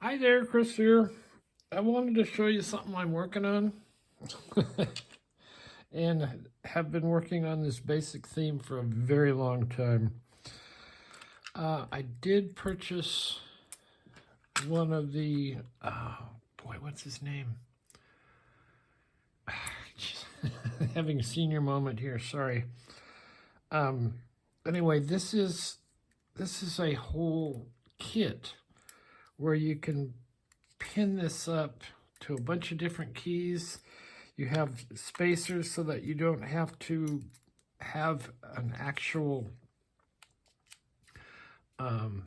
Hi there, Chris here. I wanted to show you something I'm working on and have been working on this basic theme for a very long time. I did purchase one of the, boy, what's his name? Having a senior moment here, sorry. Anyway, this is a whole kit where you can pin this up to a bunch of different keys. You have spacers so that you don't have to have an actual, you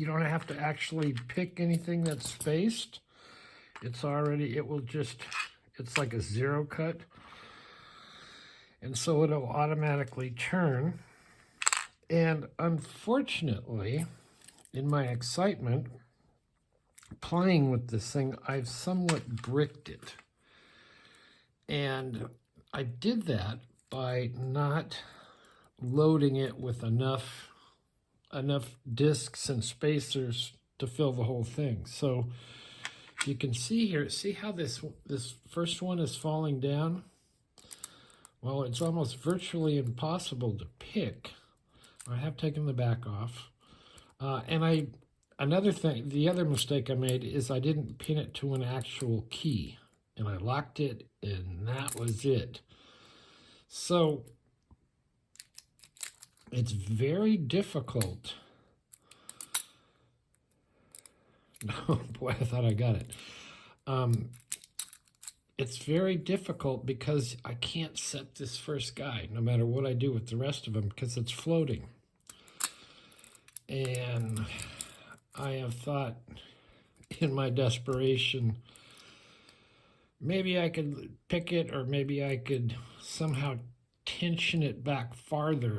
don't have to actually pick anything that's spaced. It's like a zero cut. And so it'll automatically turn. And unfortunately, in my excitement, playing with this thing, I've somewhat bricked it. And I did that by not loading it with enough discs and spacers to fill the whole thing. So you can see here, see how this first one is falling down? Well, it's almost virtually impossible to pick. I have taken the back off. Another thing, the other mistake I made is I didn't pin it to an actual key. And I locked it, and that was it. So it's very difficult. Oh boy, I thought I got it. It's very difficult because I can't set this first guy, no matter what I do with the rest of them, because it's floating. And I have thought, in my desperation, maybe I could pick it, or maybe I could somehow tension it back farther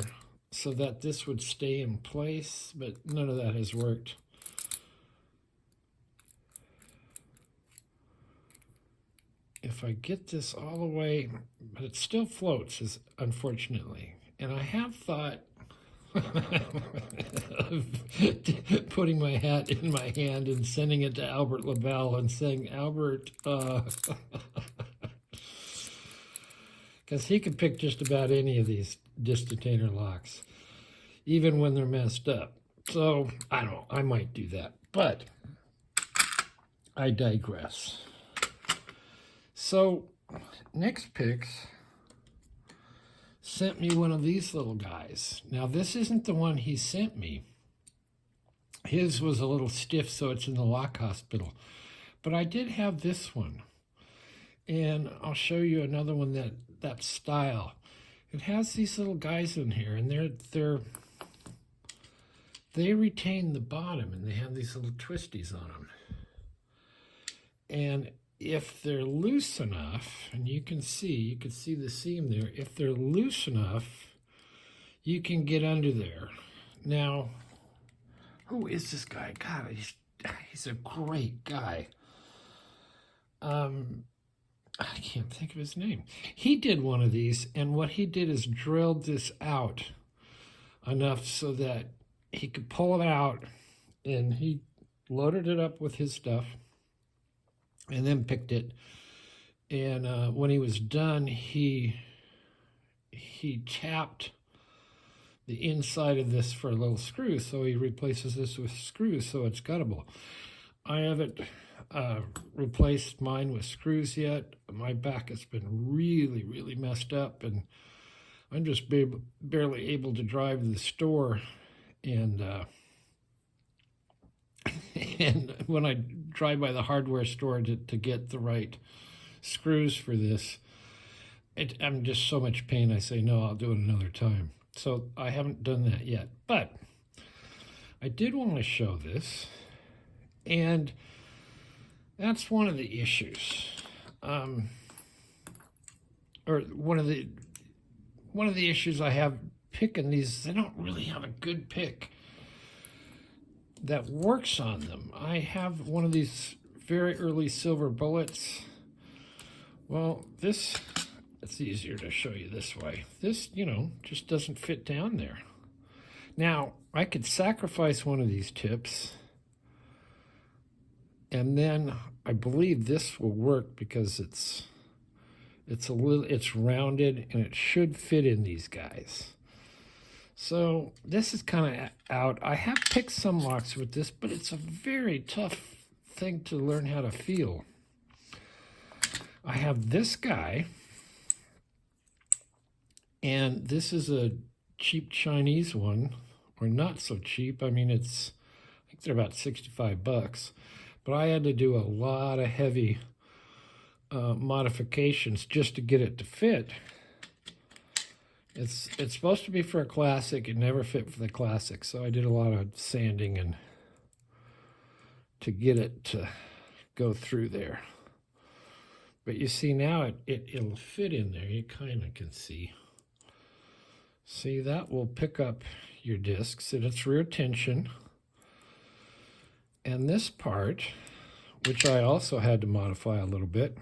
so that this would stay in place, but none of that has worked. If I get this all the way, but it still floats, unfortunately. And I have thought of putting my hat in my hand and sending it to Albert LaBelle and saying, Albert, because he can pick just about any of these distatainer locks, even when they're messed up. So, I don't know, I might do that, but I digress. So, Next Picks sent me one of these little guys. Now, this isn't the one he sent me. His was a little stiff, so it's in the lock hospital. But I did have this one. And I'll show you another one that style. It has these little guys in here, and they retain the bottom, and they have these little twisties on them. And if they're loose enough, and you can see the seam there, if they're loose enough, you can get under there. Now, who is this guy? God, he's a great guy. I can't think of his name. He did one of these, and what he did is drilled this out enough so that he could pull it out, and he loaded it up with his stuff and then picked it. And when he was done, he tapped the inside of this for a little screw, so he replaces this with screws so it's guttable. I haven't replaced mine with screws yet. My back has been really, really messed up, and I'm just barely able to drive to the store. And and when I drive by the hardware store to get the right screws for this, I'm just so much pain. I say, no, I'll do it another time. So I haven't done that yet. But I did want to show this, and that's one of the issues. Or one of the issues I have picking these. They don't really have a good pick that works on them. I have one of these very early silver bullets. Well, it's easier to show you this way. This, just doesn't fit down there. Now, I could sacrifice one of these tips And then I believe this will work because it's rounded and it should fit in these guys. So this is kind of out. I have picked some locks with this, but it's a very tough thing to learn how to feel. I have this guy, and this is a cheap Chinese one, or not so cheap. I mean, I think they're about 65 bucks, but I had to do a lot of heavy modifications just to get it to fit. It's supposed to be for a classic. It never fit for the classic, so I did a lot of sanding and to get it to go through there. But you see now it'll fit in there. You kind of can see. See, that will pick up your discs, and it's rear tension. And this part, which I also had to modify a little bit,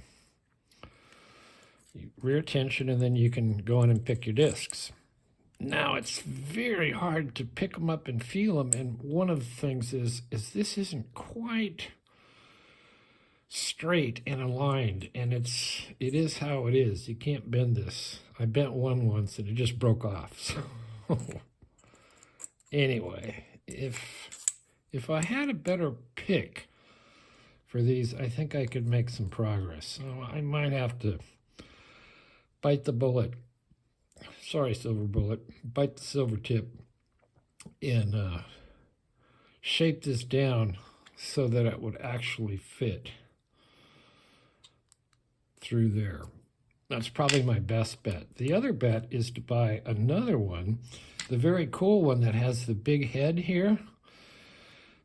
rear tension, and then you can go in and pick your discs. Now, it's very hard to pick them up and feel them, and one of the things is this isn't quite straight and aligned, and it is how it is. You can't bend this. I bent one once and it just broke off. So anyway, if I had a better pick for these, I think I could make some progress. So I might have to bite the bullet. Sorry, silver bullet. Bite the silver tip and shape this down so that it would actually fit through there. That's probably my best bet. The other bet is to buy another one, the very cool one that has the big head here.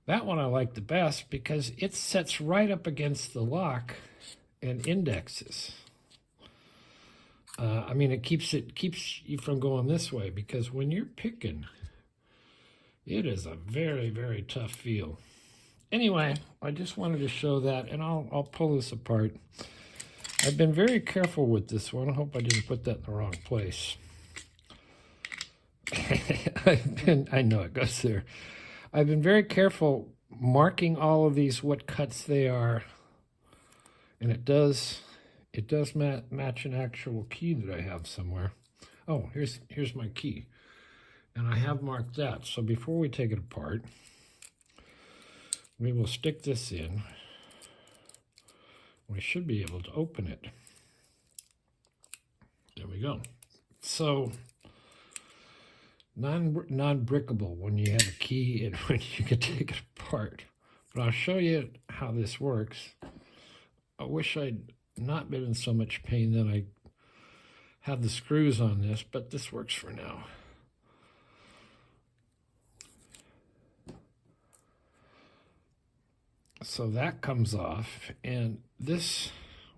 That one I like the best because it sets right up against the lock and indexes. I mean, it keeps you from going this way, because when you're picking, it is a very, very tough feel. Anyway, I just wanted to show that, and I'll pull this apart. I've been very careful with this one. I hope I didn't put that in the wrong place. I know it goes there. I've been very careful marking all of these, what cuts they are, and it does match an actual key that I have somewhere. Oh, here's my key, and I have marked that. So before we take it apart, we will stick this in. We should be able to open it. There we go. So non-brickable when you have a key and when you can take it apart. But I'll show you how this works. I wish I'd not been in so much pain that I have the screws on this, but this works for now. So that comes off, and this,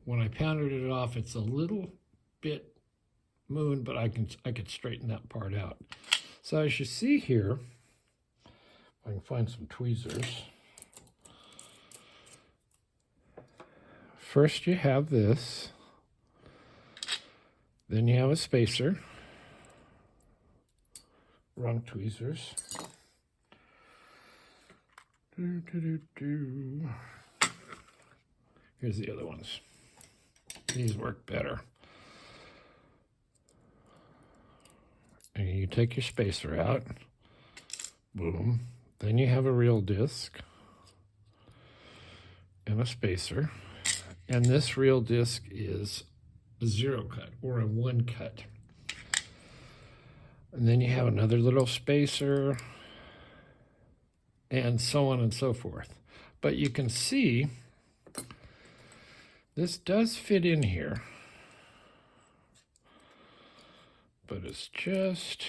when I pounded it off, it's a little bit moon, but I could straighten that part out. So as you see here, if I can find some tweezers. First you have this, then you have a spacer, wrong tweezers. Here's the other ones. These work better. And you take your spacer out, boom. Then you have a real disc and a spacer. And this real disc is a 0 cut or a 1 cut. And then you have another little spacer and so on and so forth. But you can see this does fit in here. But it's just,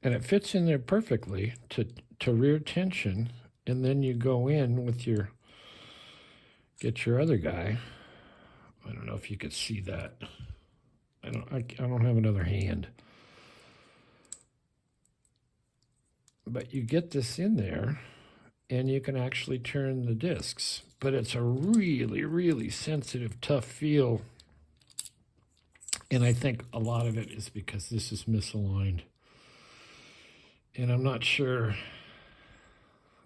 and it fits in there perfectly to rear tension, and then you go in with get your other guy. I don't know if you could see that. I don't have another hand. But you get this in there, and you can actually turn the discs. But it's a really, really sensitive, tough feel. And I think a lot of it is because this is misaligned. And I'm not sure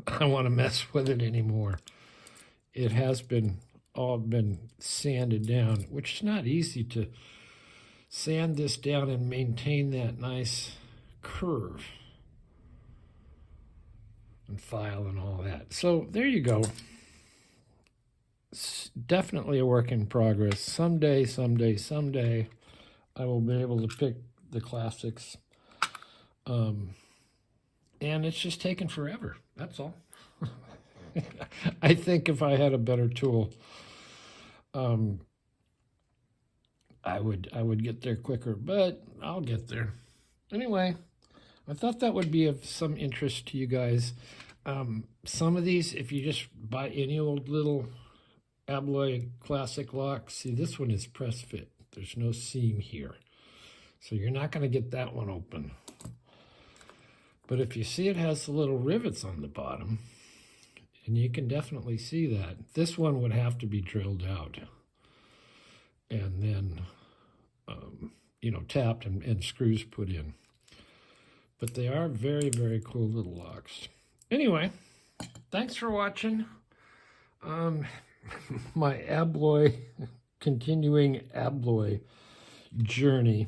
I want to mess with it anymore. it has been all been sanded down, which is not easy to sand this down and maintain that nice curve and file and all that. So there you go. It's definitely a work in progress. Someday I will be able to pick the classics. And it's just taken forever. That's all. I think if I had a better tool, I would get there quicker, but I'll get there. Anyway, I thought that would be of some interest to you guys. Some of these, if you just buy any old little Abloy classic lock, see, this one is press fit. There's no seam here. So you're not going to get that one open. But if you see it has the little rivets on the bottom, and you can definitely see that, this one would have to be drilled out and then, you know, tapped and screws put in. But they are very, very cool little locks. Anyway, thanks for watching. My Abloy, continuing Abloy journey.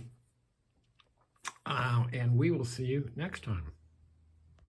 And we will see you next time.